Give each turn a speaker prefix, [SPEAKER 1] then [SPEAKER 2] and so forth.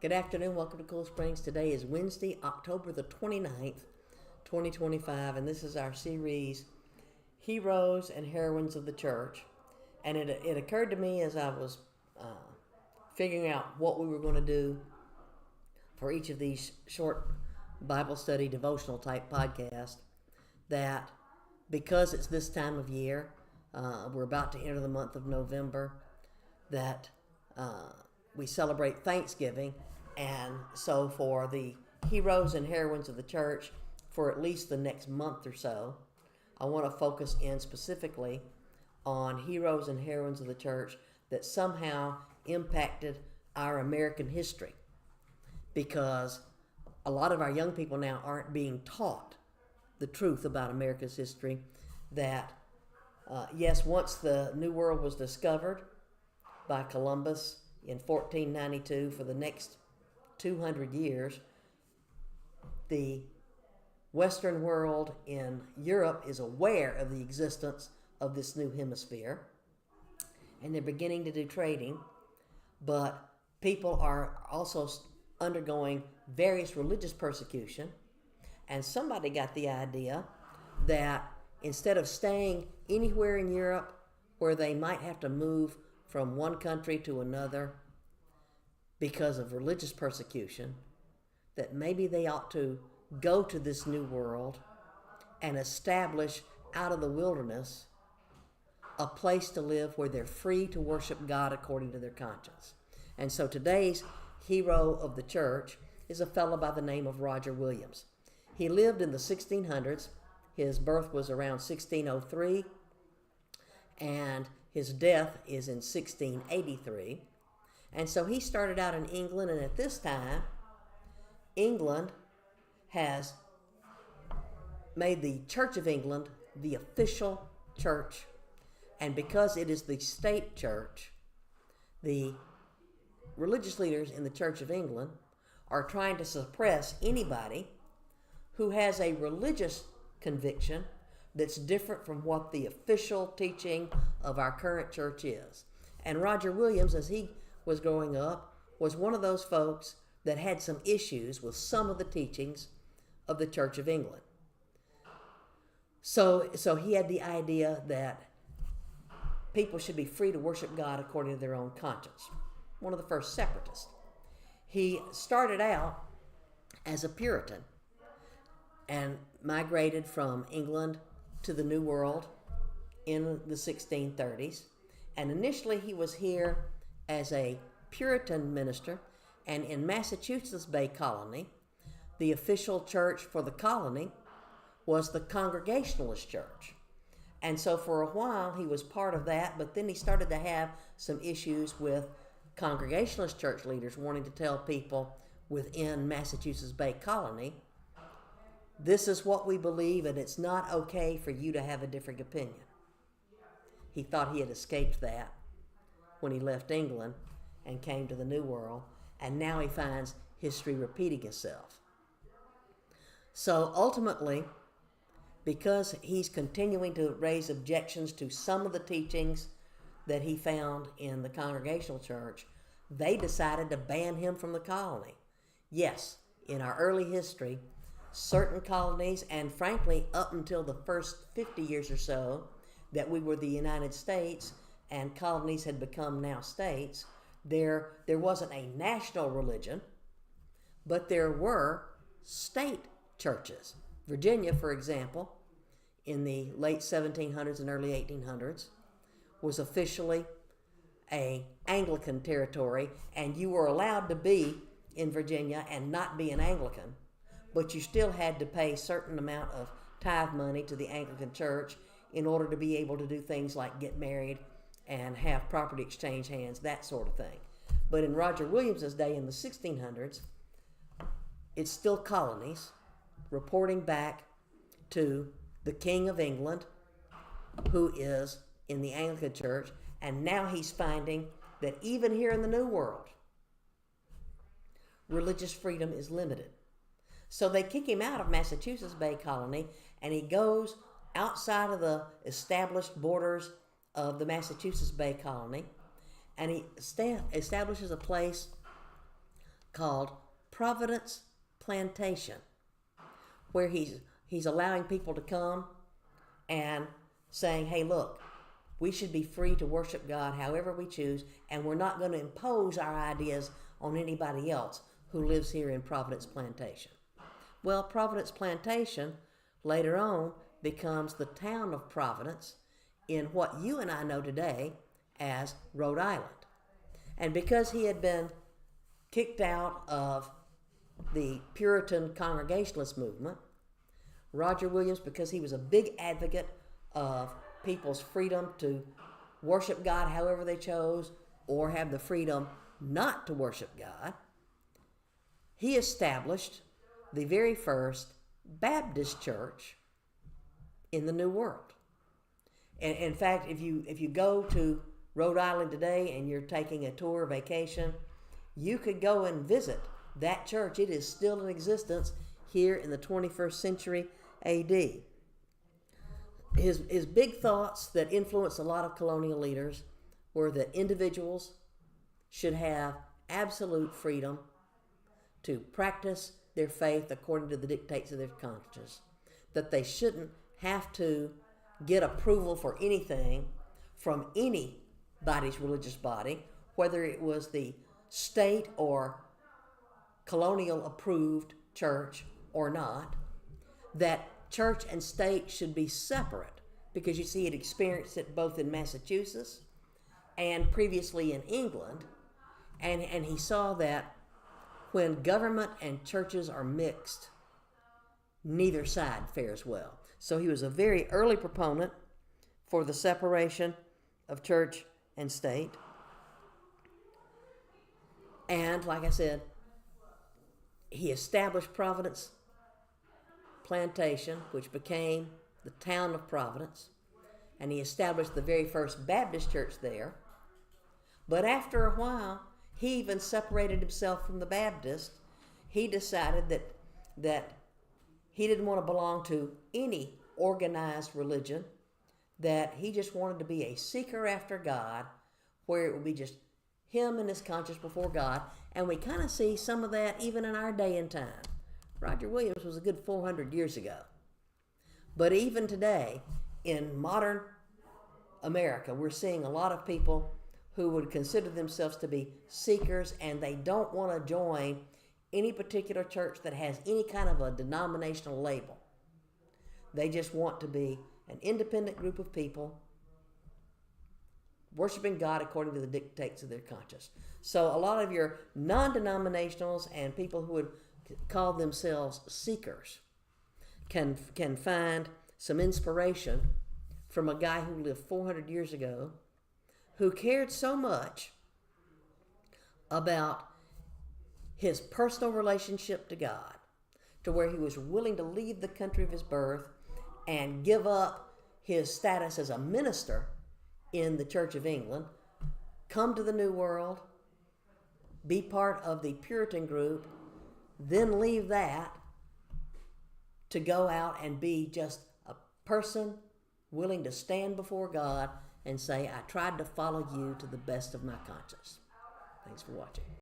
[SPEAKER 1] Good afternoon. Welcome to Cool Springs. Today is Wednesday, October the 29th, 2025, and this is our series, Heroes and Heroines of the Church. And it occurred to me as I was figuring out what we were going to do for each of these short Bible study devotional type podcasts that because it's this time of year, we're about to enter the month of November, that we celebrate Thanksgiving. And so for the heroes and heroines of the church, for at least the next month or so, I want to focus in specifically on heroes and heroines of the church that somehow impacted our American history. Because a lot of our young people now aren't being taught the truth about America's history, that yes, once the New World was discovered by Columbus in 1492, for the next 200 years, the Western world in Europe is aware of the existence of this new hemisphere, and they're beginning to do trading, but people are also undergoing various religious persecution, and somebody got the idea that instead of staying anywhere in Europe where they might have to move from one country to another because of religious persecution, that maybe they ought to go to this new world and establish out of the wilderness a place to live where they're free to worship God according to their conscience. And so today's hero of the church is a fellow by the name of Roger Williams. He lived in the 1600s. His birth was around 1603, and his death is in 1683. And so he started out in England, and at this time, England has made the Church of England the official church. And because it is the state church, the religious leaders in the Church of England are trying to suppress anybody who has a religious conviction that's different from what the official teaching of our current church is. And Roger Williams, as he was growing up, was one of those folks that had some issues with some of the teachings of the Church of England. So he had the idea that people should be free to worship God according to their own conscience. One of the first separatists. He started out as a Puritan and migrated from England to the New World in the 1630s. And initially he was here as a Puritan minister, and in Massachusetts Bay Colony, the official church for the colony was the Congregationalist Church. And so for a while he was part of that, but then he started to have some issues with Congregationalist church leaders wanting to tell people within Massachusetts Bay Colony, this is what we believe, and it's not okay for you to have a different opinion. He thought he had escaped that when he left England and came to the New World, and now he finds history repeating itself. So ultimately, because he's continuing to raise objections to some of the teachings that he found in the Congregational Church, they decided to ban him from the colony. Yes, in our early history, certain colonies, and frankly, up until the first 50 years or so that we were the United States and colonies had become now states, there wasn't a national religion, but there were state churches. Virginia, for example, in the late 1700s and early 1800s, was officially an Anglican territory, and you were allowed to be in Virginia and not be an Anglican, but you still had to pay a certain amount of tithe money to the Anglican Church in order to be able to do things like get married and have property exchange hands, that sort of thing. But in Roger Williams's day in the 1600s, it's still colonies reporting back to the King of England, who is in the Anglican Church, and now he's finding that even here in the New World, religious freedom is limited. So they kick him out of Massachusetts Bay Colony, and he goes outside of the established borders of the Massachusetts Bay Colony, and he establishes a place called Providence Plantation, where he's allowing people to come and saying, hey, look, we should be free to worship God however we choose, and we're not going to impose our ideas on anybody else who lives here in Providence Plantation. Well, Providence Plantation later on becomes the town of Providence in what you and I know today as Rhode Island. And because he had been kicked out of the Puritan Congregationalist movement, Roger Williams, because he was a big advocate of people's freedom to worship God however they chose or have the freedom not to worship God, he established the very first Baptist church in the New World. And in fact, if you go to Rhode Island today and you're taking a tour or vacation, you could go and visit that church. It is still in existence here in the 21st century AD. His big thoughts that influenced a lot of colonial leaders were that individuals should have absolute freedom to practice their faith according to the dictates of their conscience, that they shouldn't have to get approval for anything from anybody's religious body, whether it was the state or colonial approved church or not, that church and state should be separate, because you see he experienced it both in Massachusetts and previously in England, and he saw that when government and churches are mixed, neither side fares well. So he was a very early proponent for the separation of church and state. And like I said, he established Providence Plantation, which became the town of Providence, and he established the very first Baptist church there. But after a while, he even separated himself from the Baptists. He decided that he didn't want to belong to any organized religion, that he just wanted to be a seeker after God, where it would be just him and his conscience before God. And we kind of see some of that even in our day and time. Roger Williams was a good 400 years ago. But even today, in modern America, we're seeing a lot of people who would consider themselves to be seekers, and they don't want to join any particular church that has any kind of a denominational label. They just want to be an independent group of people worshiping God according to the dictates of their conscience. So a lot of your non-denominationals and people who would call themselves seekers can find some inspiration from a guy who lived 400 years ago, who cared so much about his personal relationship to God, to where he was willing to leave the country of his birth and give up his status as a minister in the Church of England, come to the New World, be part of the Puritan group, then leave that to go out and be just a person willing to stand before God and say, I tried to follow you to the best of my conscience. Thanks for watching.